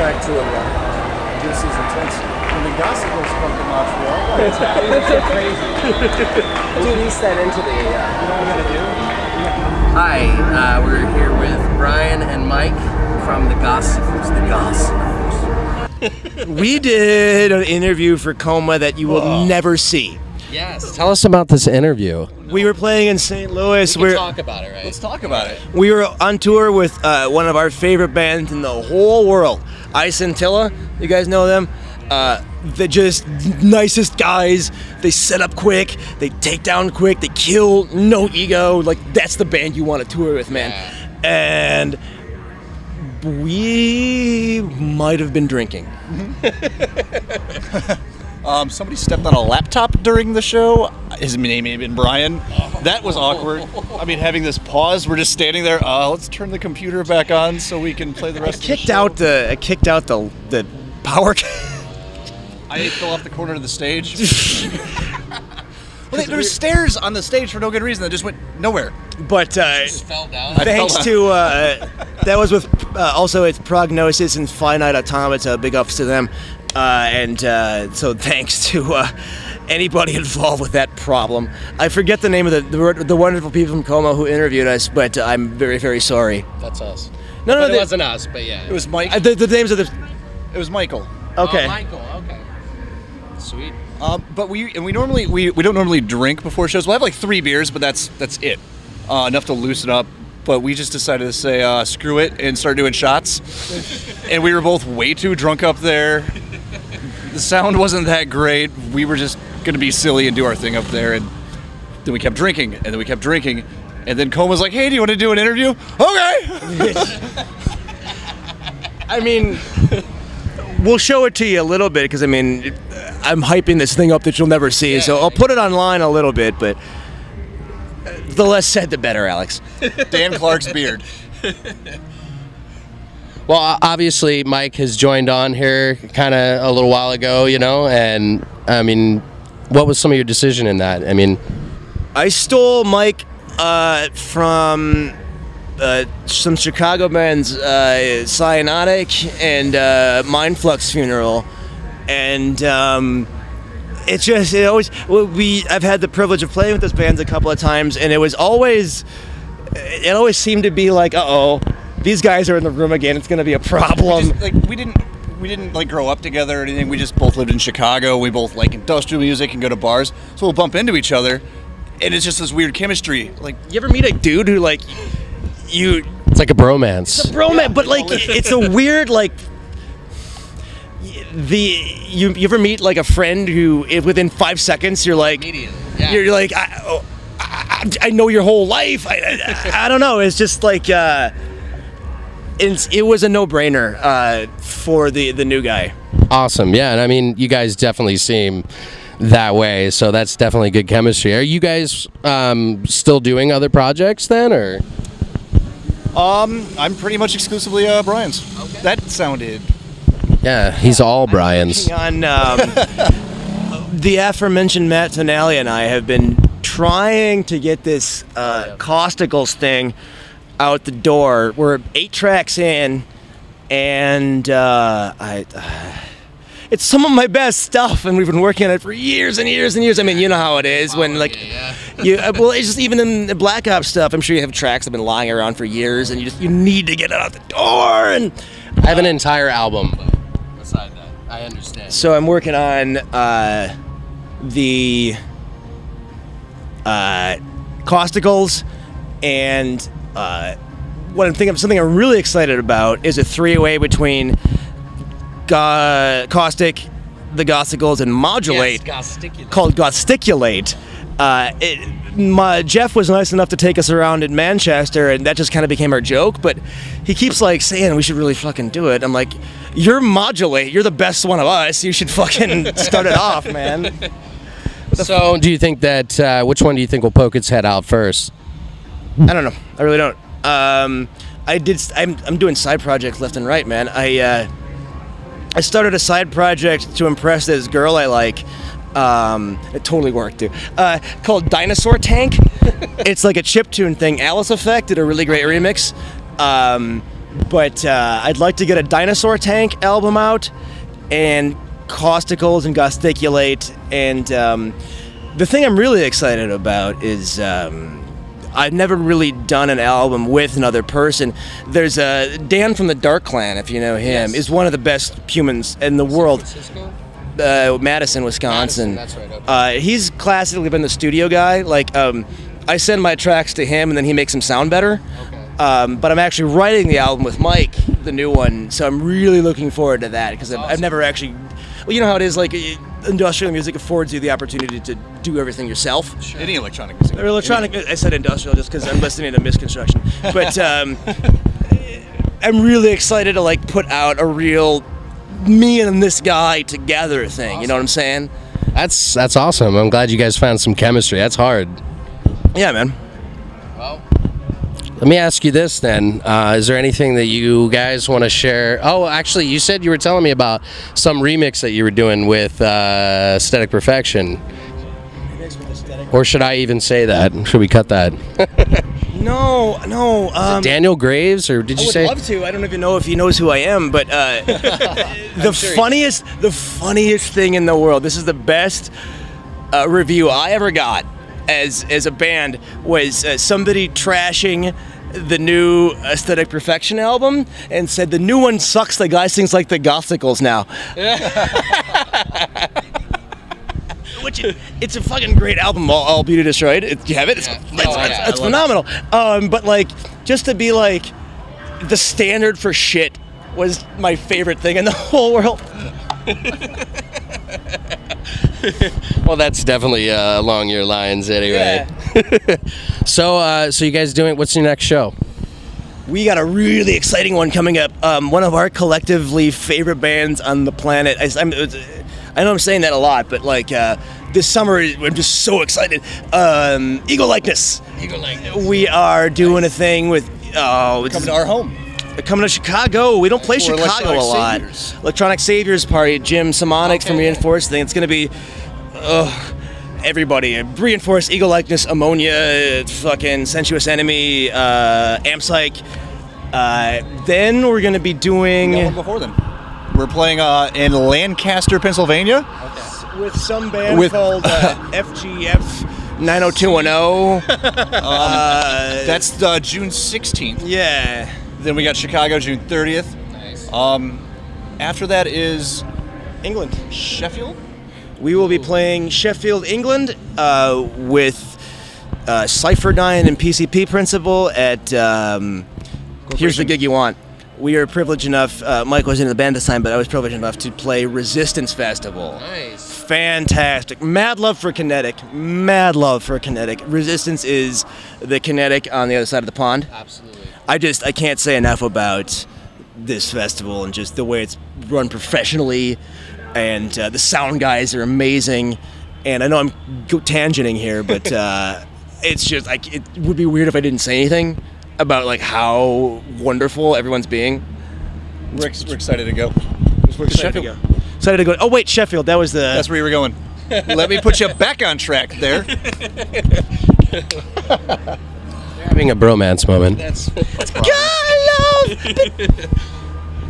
track tour. This is intense. When the Gothsicles come to Montreal, it's crazy. Dude, he set into the. You know what I'm gonna do? Hi, we're here with Brian and Mike from the Gothsicles. We did an interview for COMA that you will never see. Yes. Tell us about this interview. We were playing in St. Louis. We can talk about it, right? Let's talk about it. We were on tour with one of our favorite bands in the whole world, Ice and Tilla. You guys know them? They're just nicest guys. They set up quick. They take down quick. They kill. No ego. Like, that's the band you want to tour with, man. Yeah. And we might have been drinking. Somebody stepped on a laptop during the show. His name may have been Brian. That was awkward. I mean, having this pause, we're just standing there. Let's turn the computer back on so we can play the rest of the show. I kicked out the power. I fell off the corner of the stage. Well, there's stairs on the stage for no good reason that just went nowhere. But just fell down. Thanks to that was with also it's Prognosis and Finite Automata. Big ups to them, so thanks to anybody involved with that problem. I forget the name of the wonderful people from COMA who interviewed us, but I'm very, very sorry. That's us. No, it wasn't us, but yeah. It was Mike. The names of the. It was Michael. Okay. Oh, Michael. Okay. Sweet. But we don't normally drink before shows. We'll have like 3 beers, but that's it. Enough to loosen up. But we just decided to say screw it and start doing shots. And we were both way too drunk up there. The sound wasn't that great. We were just gonna be silly and do our thing up there. And then we kept drinking, and then we kept drinking, and then Cole was like, "Hey, do you want to do an interview?" Okay. I mean, we'll show it to you a little bit because I mean, I'm hyping this thing up that you'll never see, so I'll put it online a little bit, but the less said, the better, Alex. Dan Clark's beard. Well, obviously, Mike has joined on here kind of a little while ago, you know, and I mean, what was some of your decision in that? I mean, I stole Mike from some Chicago bands, Cyanotic and Mindflux Funeral, and I've had the privilege of playing with those bands a couple of times, and it always seemed to be like, uh-oh, these guys are in the room again. It's going to be a problem. We didn't like grow up together or anything. We just both lived in Chicago. We both like industrial music and go to bars, so we'll bump into each other, and it's just this weird chemistry. Like, you ever meet a dude who like you? It's like a bromance. It's a bromance, yeah, but like it's a weird like. You ever meet like a friend who within 5 seconds you're like you're like I know your whole life. I don't know. It's just like it was a no-brainer for the new guy. Awesome. Yeah, and I mean, you guys definitely seem that way, so that's definitely good chemistry. Are you guys still doing other projects then, or? I'm pretty much exclusively Brian's. Okay. That sounded. Yeah, he's all Brian's. On the aforementioned Matt Tonali and I have been trying to get this Gothsicles thing out the door. We're 8 tracks in, and it's some of my best stuff, and we've been working on it for years and years and years. I mean, you know how it is when like well, it's just even in the Black Ops stuff. I'm sure you have tracks that have been lying around for years, and you need to get it out the door. And I have an entire album. But beside that, I understand. So I'm working on the Gothsicles, and what I'm thinking of, something I'm really excited about is a 3-way between Caustic, the Gothsicles, and Modulate, called Gothsticulate. Jeff was nice enough to take us around in Manchester, and that just kind of became our joke, but he keeps like saying we should really fucking do it. I'm like, you're Modulate, you're the best one of us, you should fucking start it off, man. So do you think that which one do you think will poke its head out first? I don't know. I really don't. I'm doing side projects left and right, man. I started a side project to impress this girl I like. It totally worked, dude. Called Dinosaur Tank. It's like a chiptune thing. Alice Effect did a really great remix. But I'd like to get a Dinosaur Tank album out, and Gothsicles and Gothsiculate. And the thing I'm really excited about is I've never really done an album with another person. There's Dan from the Dark Clan, if you know him, is one of the best humans in the world. Madison, Wisconsin. That's right. Okay. He's classically been the studio guy. Like, I send my tracks to him, and then he makes them sound better. Okay. But I'm actually writing the album with Mike, the new one, so I'm really looking forward to that, because I've never actually... Well, you know how it is, like, industrial music affords you the opportunity to do everything yourself. Sure. Any electronic music. Or electronic, I said industrial just because I'm listening to Misconstruction. But I'm really excited to, like, put out a real me and this guy together thing. Awesome. You know what I'm saying? That's awesome. I'm glad you guys found some chemistry. That's hard. Yeah, man. Well, let me ask you this then. Is there anything that you guys want to share? Oh, actually, you said you were telling me about some remix that you were doing with Aesthetic Perfection. Or should I even say that? Should we cut that? No. Daniel Graves, or did you say? I would love to. I don't even know if he knows who I am, but the funniest thing in the world. This is the best review I ever got as a band, was somebody trashing the new Aesthetic Perfection album and said the new one sucks. The guy sings like the Gothsicles now. Which it's a fucking great album. All Beauty Destroyed. You have it. It's phenomenal. But like, just to be like the standard for shit was my favorite thing in the whole world. Well, that's definitely along your lines, anyway. Yeah. So you guys doing? What's your next show? We got a really exciting one coming up. One of our collectively favorite bands on the planet. I know I'm saying that a lot, but like this summer, I'm just so excited. Ego Likeness. We are doing a thing with. Coming to our home. Coming to Chicago. We don't play Chicago a lot. Saviors. Electronic Saviors Party. Jim Simonic from Reinforced thing. It's going to be everybody. Reinforced, Ego Likeness, Ammonia, fucking Sensuous Enemy, Ampsych. Then we're going to be doing... one before then. We're playing in Lancaster, Pennsylvania. Okay. With some band called FGF 90210. That's June 16th. Yeah. Then we got Chicago, June 30th. Nice. After that is England. Sheffield. We will be playing Sheffield, England, with Cypherdyne and PCP Principle at here's the gig you want. We are privileged enough, Mike was in the band this time, but I was privileged enough to play Resistance Festival. Nice. Fantastic. Mad love for Kinetic. Mad love for Kinetic. Resistance is the Kinetic on the other side of the pond. Absolutely. I can't say enough about this festival and just the way it's run professionally, and the sound guys are amazing. And I know I'm tangenting here, but it's just like, it would be weird if I didn't say anything about like how wonderful everyone's being. We're excited to go. We're excited to go. Excited to go. Oh wait, Sheffield. That was the. That's where you were going. Let me put you back on track there. Having a bromance moment. That's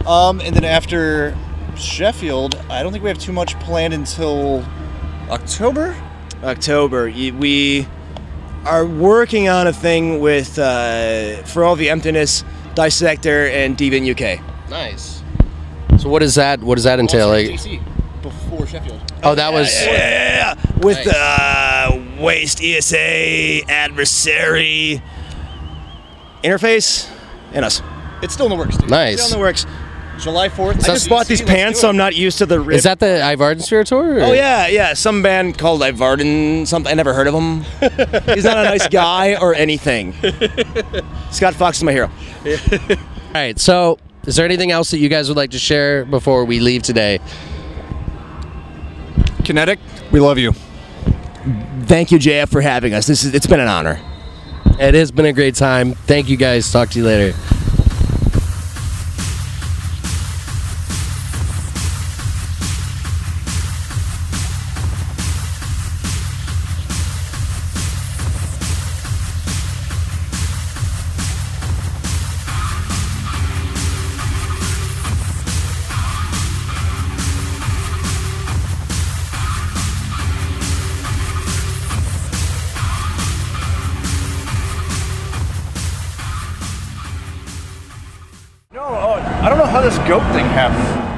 love. And then after Sheffield, I don't think we have too much planned until October. We are working on a thing with For All the Emptiness, Dissector, and Deviant UK. Nice. So what does that entail? Like, DC, before Sheffield. oh, that was with Waste, ESA, Adversary, Interface, and us. It's still in the works, dude. nice. Still in the works. July 4th. I just bought these pants, so I'm not used to the rip. Is that the Ivarden Sphere tour? Or? Oh yeah. Some band called Ivarden something. I never heard of him. He's not a nice guy or anything. Scott Fox is my hero. All right. So, is there anything else that you guys would like to share before we leave today? Kinetic, we love you. Thank you, JF, for having us. It's been an honor. It has been a great time. Thank you guys. Talk to you later. how this goat thing happened.